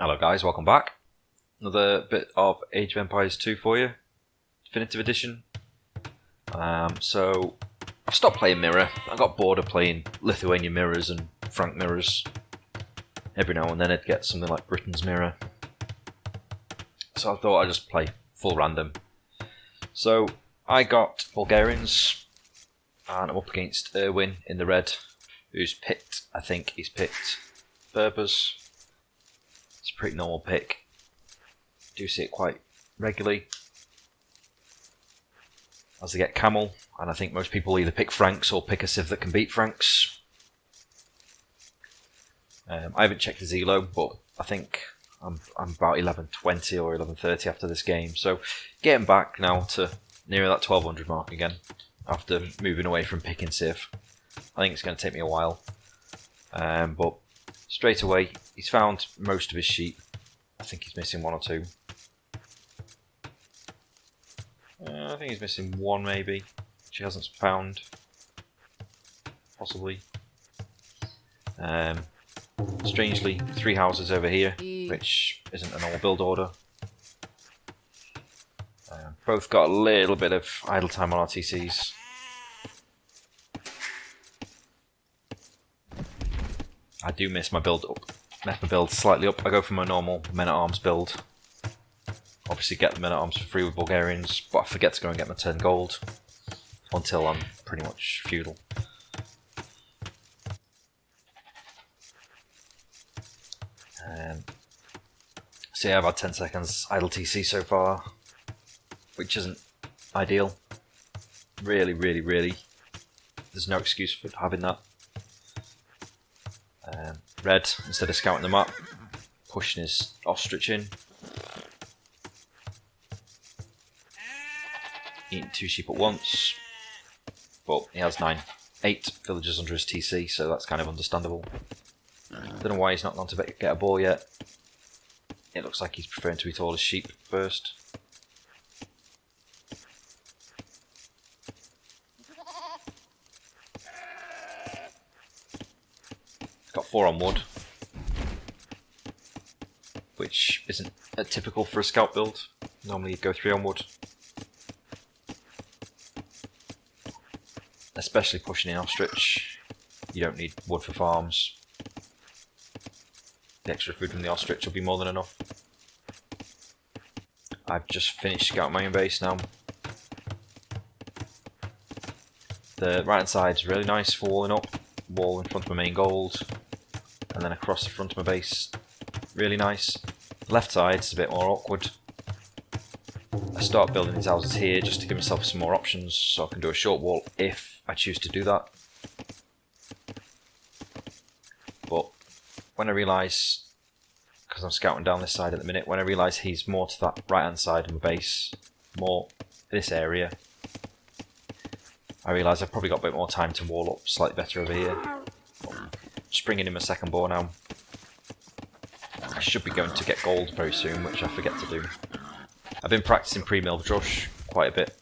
Hello guys, welcome back. Another bit of Age of Empires 2 for you, Definitive Edition. So I've stopped playing Mirror. I got bored of playing Lithuanian mirrors and Frank mirrors. Every now and then I'd get something like Britain's mirror. So I thought I'd just play full random. So I got Bulgarians, and I'm up against Erwin in the red, who's picked, I think he's picked Berbers. It's a pretty normal pick. Do see it quite regularly. As they get Camel, and I think most people either pick Franks or pick a Civ that can beat Franks. I haven't checked his elo, but I think I'm about 1120 or 1130 after this game. So getting back now to near that 1200 mark again, after moving away from picking Civ. I think it's going to take me a while. But straight away, he's found most of his sheep. I think he's missing one or two. I think he's missing one maybe, which he hasn't found. Possibly. Strangely, 3 houses over here, which isn't a normal build order. Both got a little bit of idle time on RTCs. I do mess my build slightly up. I go for my normal men-at-arms build. Obviously get the men-at-arms for free with Bulgarians, but I forget to go and get my 10 gold until I'm pretty much feudal. So yeah, I've had 10 seconds idle TC so far, which isn't ideal. Really, there's no excuse for having that. Red, instead of scouting the map, pushing his ostrich in. Eating 2 sheep at once, but he has 8 villagers under his TC, so that's kind of understandable. Don't know why he's not gone to get a boar yet. It looks like he's preferring to eat all his sheep first. Got 4 on wood, which isn't typical for a scout build. Normally you'd go 3 on wood. Especially pushing in ostrich. You don't need wood for farms. The extra food from the ostrich will be more than enough. I've just finished scouting my own base now. The right hand side is really nice for walling up. Wall in front of my main gold, and then across the front of my base, really nice. Left side is a bit more awkward. I start building these houses here just to give myself some more options, so I can do a short wall if I choose to do that. But when I realise, because I'm scouting down this side at the minute, when I realise he's more to that right hand side of my base, more this area, I realise I've probably got a bit more time to wall up slightly better over here. Just bringing in my second boar now. I should be going to get gold very soon, which I forget to do. I've been practicing pre-mill drush quite a bit.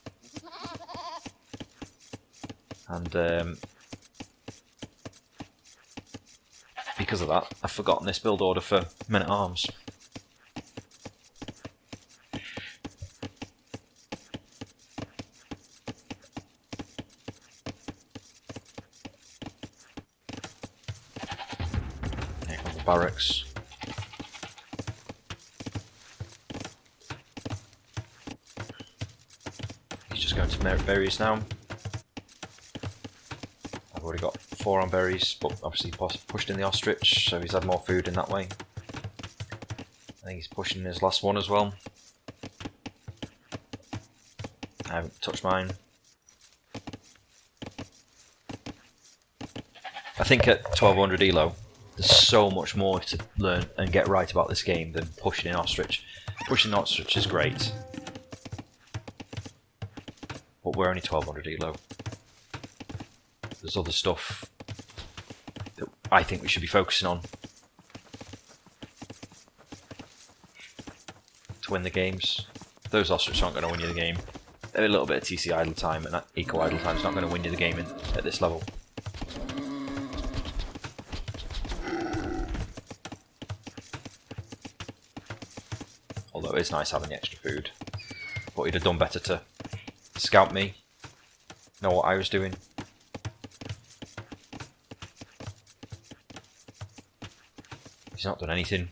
And because of that, I've forgotten this build order for men-at-arms. Barracks. He's just going to berries now. I've already got 4 on berries, but obviously pushed in the ostrich, so he's had more food in that way. I think he's pushing his last one as well. I haven't touched mine. I think at 1200 elo, there's so much more to learn and get right about this game than pushing in ostrich. Pushing in ostrich is great, but we're only 1200 elo. There's other stuff that I think we should be focusing on to win the games. Those ostrich aren't going to win you the game. A little bit of TC idle time and that eco idle time is not going to win you the game at this level. Although it is nice having the extra food. But he'd have done better to scout me, know what I was doing. He's not done anything.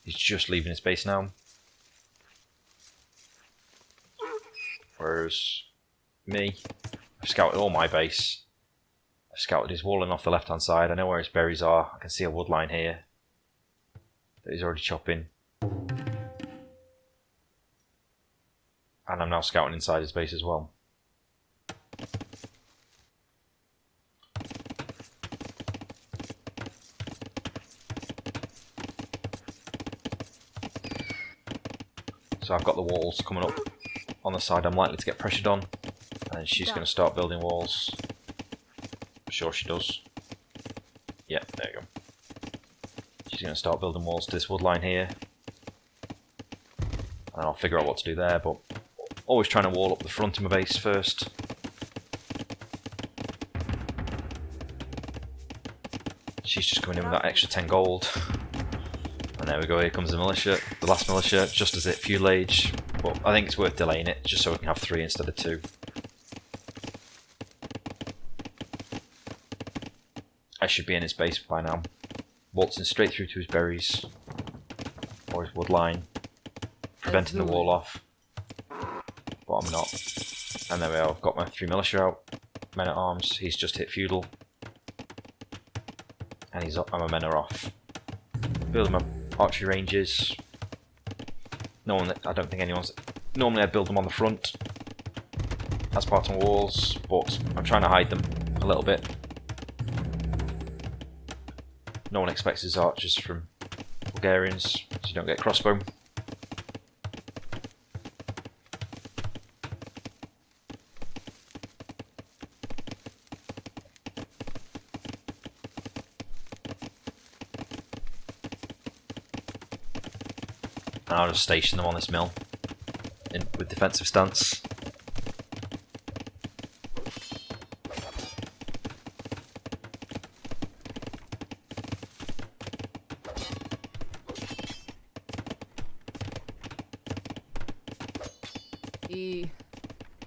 He's just leaving his base now. Whereas me, I've scouted all my base. I've scouted his wall and off the left hand side. I know where his berries are. I can see a wood line here that he's already chopping. And I'm now scouting inside his base as well. So I've got the walls coming up on the side I'm likely to get pressured on. And she's going to start building walls. I'm sure she does. Yeah, there you go. She's going to start building walls to this wood line here. And I'll figure out what to do there, but always trying to wall up the front of my base first. She's just coming in with that extra 10 gold. And there we go, here comes the militia, the last militia, just as it fuel age. But I think it's worth delaying it, just so we can have 3 instead of 2. I should be in his base by now. Waltzing straight through to his berries. Or his wood line. Preventing the wall off. But I'm not. And there we are, I've got my 3 militia out. Men at arms, he's just hit feudal. And my men are off. Building my archery ranges. I don't think anyone's... Normally I build them on the front as part of walls, but I'm trying to hide them a little bit. No one expects his archers from Bulgarians, so you don't get crossbow. And I'll just station them on this mill with defensive stance.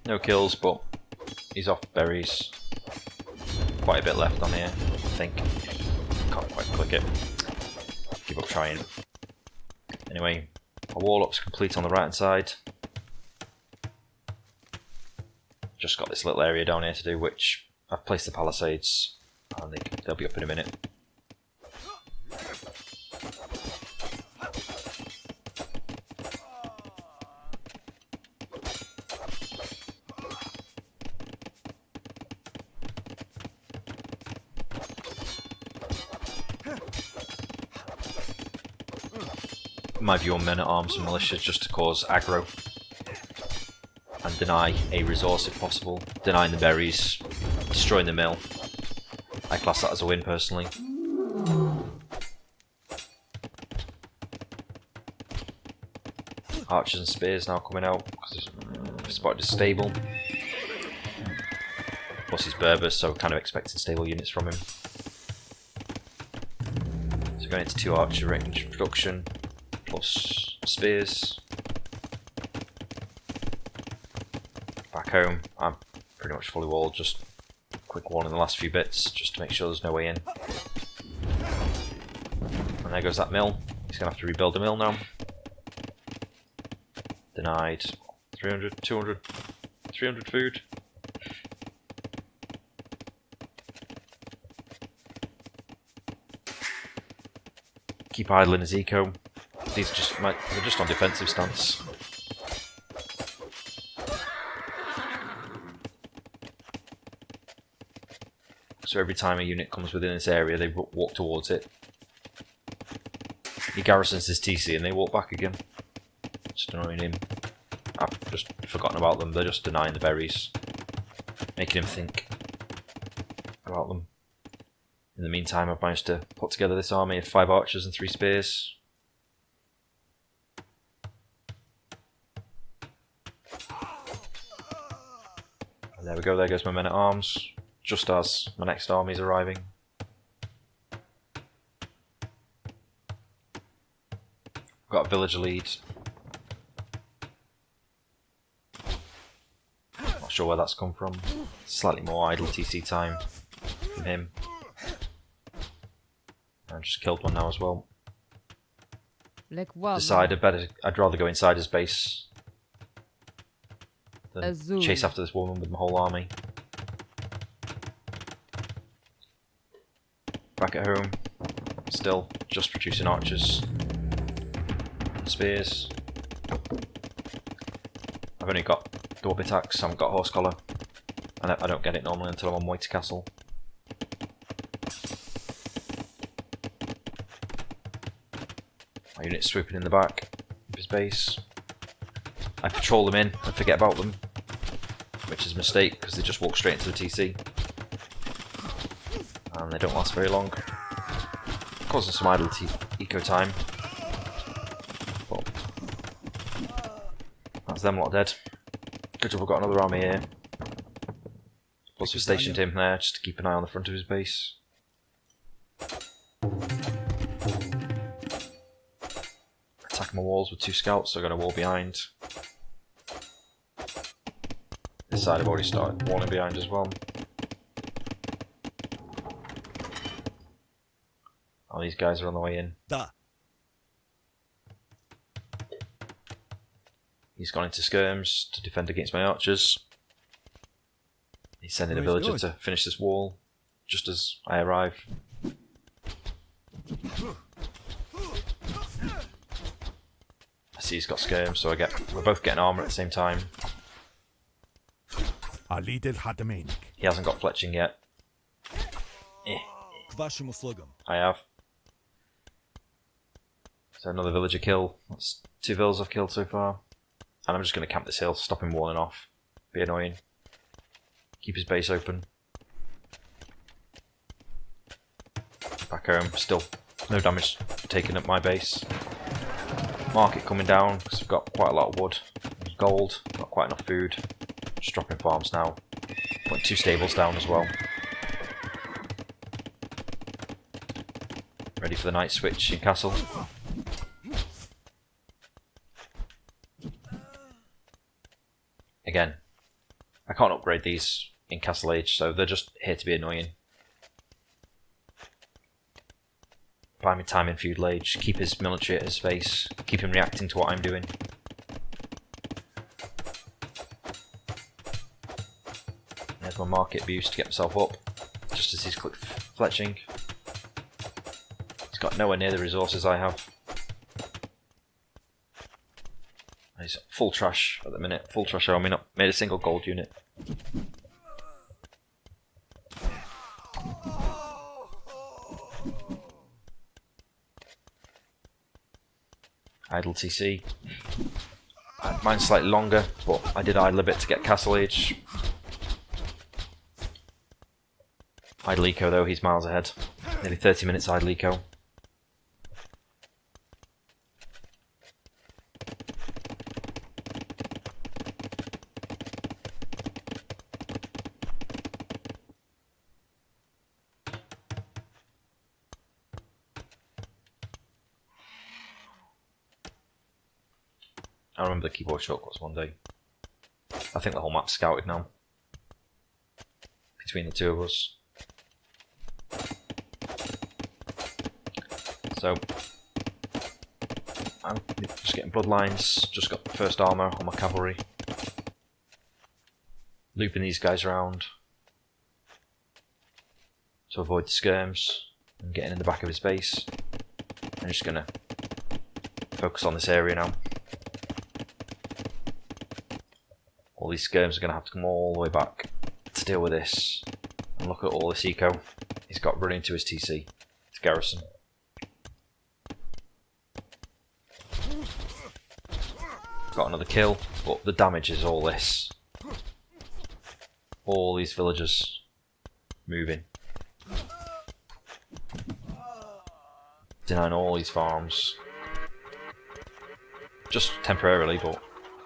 No kills, but he's off berries. Quite a bit left on here, I think. Can't quite click it. Give up trying. Anyway, our wall up's complete on the right hand side. Just got this little area down here to do, which I've placed the palisades, and they'll be up in a minute. My view on men at arms and militia just to cause aggro and deny a resource if possible, denying the berries, destroying the mill. I class that as a win personally. Archers and spears now coming out because I've spotted a stable. Plus he's Berbers, so kind of expecting stable units from him. So going into 2 archer range production. Plus spears. Back home, I'm pretty much fully walled, just quick wall in the last few bits, just to make sure there's no way in. And there goes that mill. He's going to have to rebuild the mill now. Denied. 300, 200, 300 food. Keep idling his eco. These are they're just on defensive stance. So every time a unit comes within this area, they walk towards it. He garrisons his TC and they walk back again. Just annoying him. I've just forgotten about them, they're just denying the berries. Making him think about them. In the meantime, I've managed to put together this army of 5 archers and 3 spears. And there we go, there goes my men at arms, just as my next army is arriving. Got a villager lead, sure where that's come from. Slightly more idle TC time from him. I just killed one now as well. Decided I'd rather go inside his base than chase after this woman with my whole army. Back at home, still just producing archers and spears. I've only got door attacks, I haven't got horse collar, and I don't get it normally until I'm on my way to castle. My unit's swooping in the back of his base. I patrol them in and forget about them, which is a mistake because they just walk straight into the TC. And they don't last very long. Causing some idle eco time. But that's them lot dead. Good job we've got another army here. Plus we stationed him there just to keep an eye on the front of his base. Attacking my walls with 2 scouts, so I've got a wall behind. This side I've already started walling behind as well. Oh, these guys are on the way in. He's gone into skirms to defend against my archers. He's sending a villager to finish this wall just as I arrive. I see he's got skirms, so we're both getting armor at the same time. He hasn't got fletching yet. I have. So another villager kill. That's 2 villas I've killed so far. And I'm just going to camp this hill, stop him walling off. Be annoying. Keep his base open. Back home, still no damage taken at my base. Market coming down because I've got quite a lot of wood. Gold, not quite enough food. Just dropping farms now. Putting 2 stables down as well. Ready for the night switch in castle. Again, I can't upgrade these in Castle Age, so they're just here to be annoying. Buy me time in Feudal Age, keep his military at his base, keep him reacting to what I'm doing. There's my market boost to get myself up, just as he's clicked fletching. He's got nowhere near the resources I have. He's full trash at the minute, full trash army, not made a single gold unit. Idle TC. Mine's slightly longer, but I did idle a bit to get Castle Age. Idle eco though, he's miles ahead. Nearly 30 minutes idle eco. I remember the keyboard shortcuts one day. I think the whole map's scouted now. Between the 2 of us. So, I'm just getting bloodlines, just got the first armour on my cavalry. Looping these guys around to avoid the skirms and getting in the back of his base. I'm just going to focus on this area now. All these skirms are going to have to come all the way back to deal with this. And look at all this eco he's got running to his TC. It's garrison. Got another kill, but the damage is all this. All these villagers moving. Denying all these farms. Just temporarily, but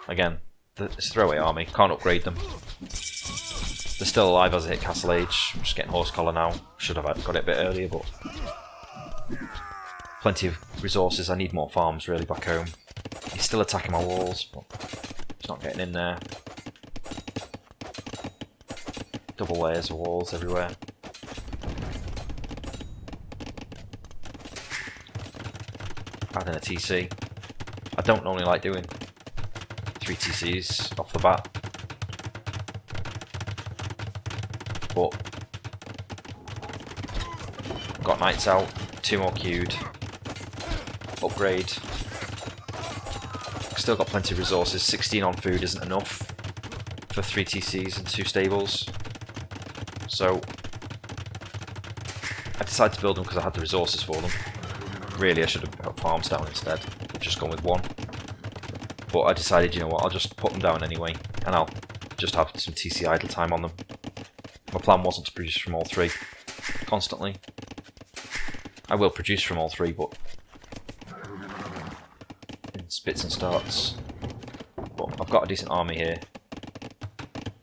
again, it's a throwaway army, can't upgrade them. They're still alive as I hit Castle Age. I'm just getting horse collar now. Should have got it a bit earlier, but plenty of resources. I need more farms really back home. He's still attacking my walls, but he's not getting in there. double layers of walls everywhere. Adding a TC. I don't normally like doing 3 TCs off the bat, but got knights out, 2 more queued, upgrade. Still got plenty of resources. 16 on food isn't enough for 3 TCs and 2 stables, so I decided to build them because I had the resources for them. Really, I should have put farms down instead, just gone with 1. But I decided, you know what, I'll just put them down anyway, and I'll just have some TC idle time on them. My plan wasn't to produce from all 3 constantly. I will produce from all 3, but in spits and starts. But I've got a decent army here.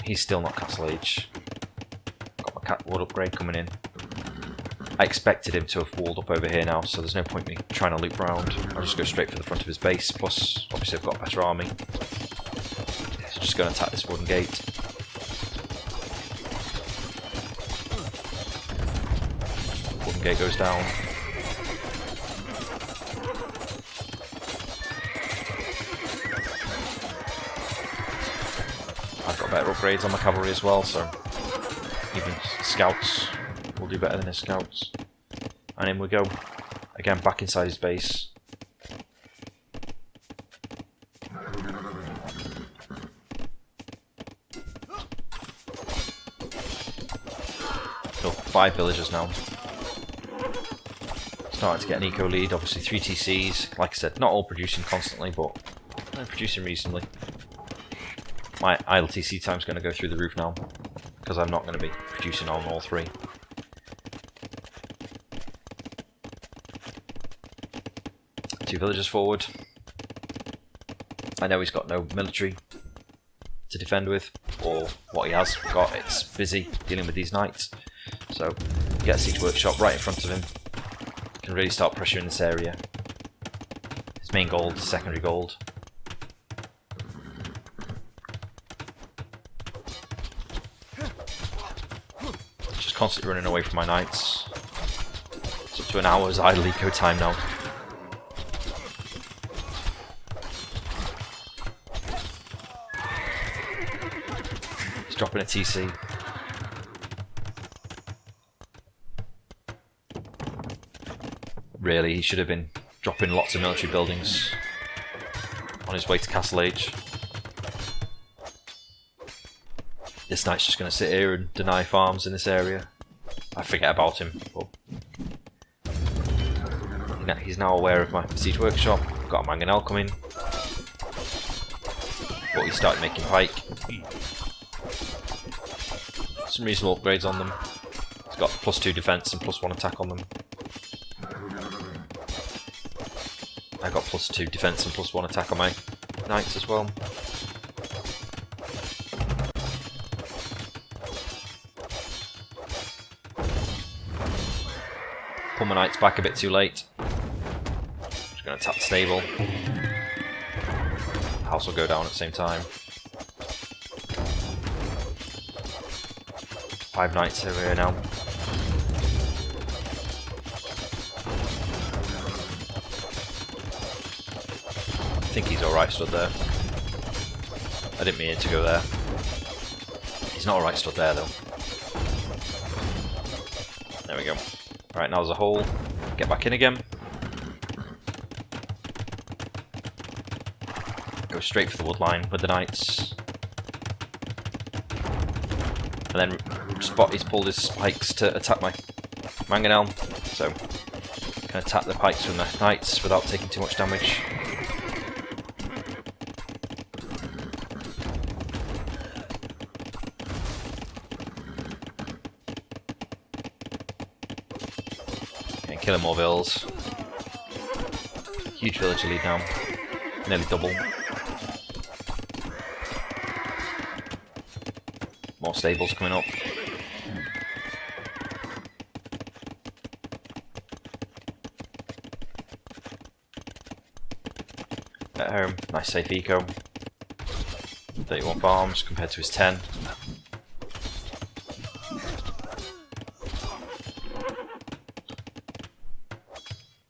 He's still not castle age. Got my cat wood upgrade coming in. I expected him to have walled up over here now, so there's no point me trying to loop around. I'll just go straight for the front of his base, plus obviously I've got a better army. So just going to attack this wooden gate. Wooden gate goes down. I've got better upgrades on my cavalry as well, so even scouts will do better than his scouts. And in we go. Again, back inside his base. So 5 villagers now. Starting to get an eco lead, obviously 3 TCs. Like I said, not all producing constantly, but they're producing reasonably. My idle TC time's going to go through the roof now, because I'm not going to be producing on all 3. Two villagers forward. I know he's got no military to defend with, or what he has got, it's busy dealing with these knights. So, get a siege workshop right in front of him. Can really start pressuring this area. His main gold, secondary gold. Just constantly running away from my knights. It's up to an hour's idle eco time now. Dropping a TC. Really, he should have been dropping lots of military buildings on his way to castle age. This knight's just going to sit here and deny farms in this area. I forget about him. But he's now aware of my siege workshop. Got a mangonel coming. But he started making pike. Some reasonable upgrades on them. It's got +2 defense and +1 attack on them. I got +2 defense and +1 attack on my knights as well. Pull my knights back a bit too late. Just going to attack the stable. House will go down at the same time. 5 knights over here now. I think he's alright stood there. I didn't mean to go there. He's not alright stood there though. There we go. Right, now there's a hole. Get back in again. Go straight for the wood line with the knights. And then spot he's pulled his spikes to attack my mangonel, so can attack the pikes from the knights without taking too much damage. And killing more vills. Huge villager lead now, nearly double. More stables coming up. At home, nice safe eco. 31 farms compared to his 10.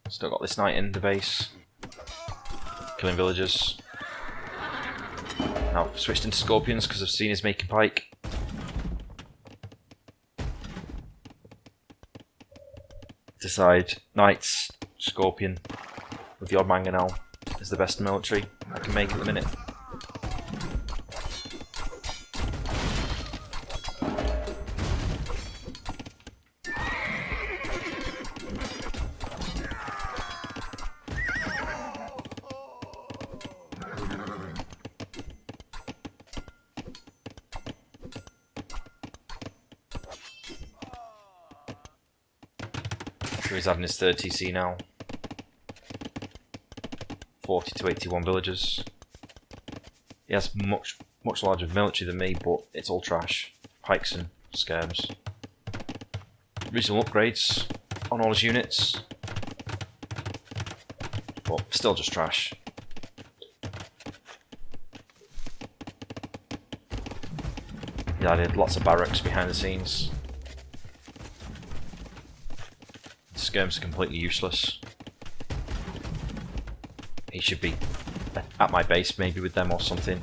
Still got this knight in the base, killing villagers. Now I've switched into scorpions because I've seen he's making pike. Decide knights, scorpion, with the odd mangonel is the best military I can make at the minute. So he's having his third TC now. 40 to 81 villagers. He has much larger military than me, but it's all trash. Pikes and skirms. Reasonable upgrades on all his units, but still just trash. Yeah, I did lots of barracks behind the scenes. Skirms are completely useless. He should be at my base maybe with them or something.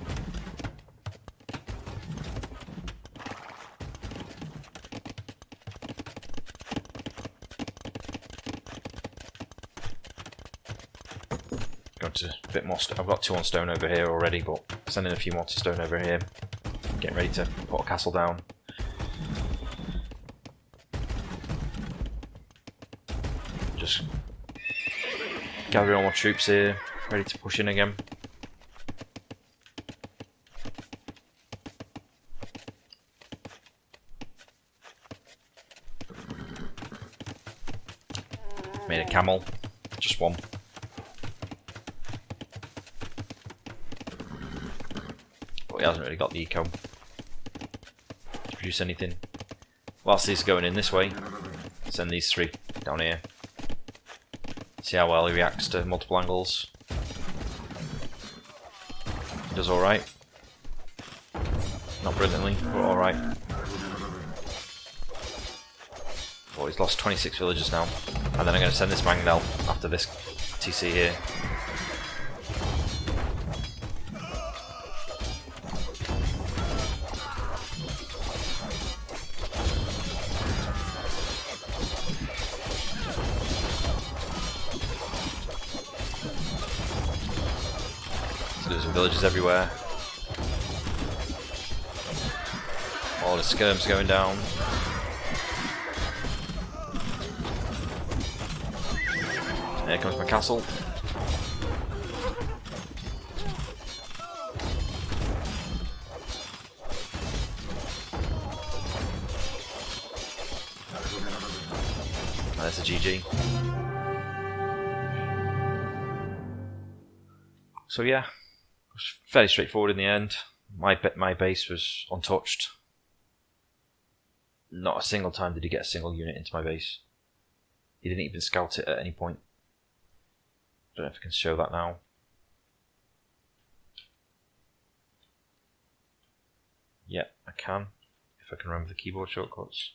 Going to a bit more. I've got 2 on stone over here already, but sending a few more to stone over here. Getting ready to put a castle down. Just gathering all my troops here, ready to push in again. Made a camel, just one. But he hasn't really got the eco to produce anything. Whilst these are going in this way, send these 3 down here. See how well he reacts to multiple angles. He does alright. Not brilliantly, but alright. Oh, he's lost 26 villagers now. And then I'm going to send this mangonel after this TC here. There's villages everywhere. All the skirms going down. Here comes my castle. There's a GG. So yeah, it was fairly straightforward in the end. My base was untouched. Not a single time did he get a single unit into my base. He didn't even scout it at any point. Don't know if I can show that now. Yeah, I can. If I can remember the keyboard shortcuts.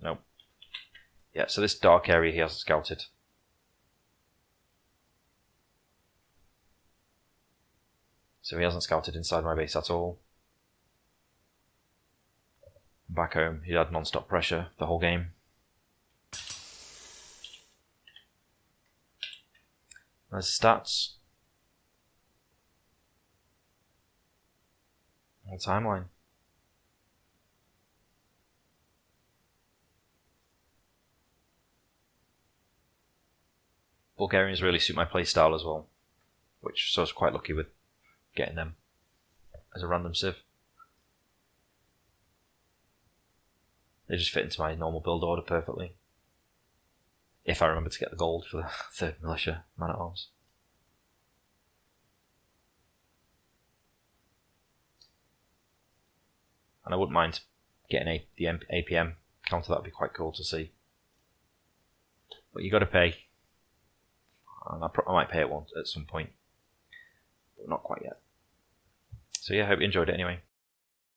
Nope. Yeah, so this dark area he hasn't scouted. So he hasn't scouted inside my base at all. Back home, he had non-stop pressure the whole game. There's the stats. And the timeline. Bulgarians really suit my playstyle as well, which so I was quite lucky with getting them as a random civ. They just fit into my normal build order perfectly. If I remember to get the gold for the third militia man-at-arms. And I wouldn't mind getting the APM counter, that would be quite cool to see. But you got to pay. And I might pay it once at some point. But not quite yet. So yeah, I hope you enjoyed it anyway.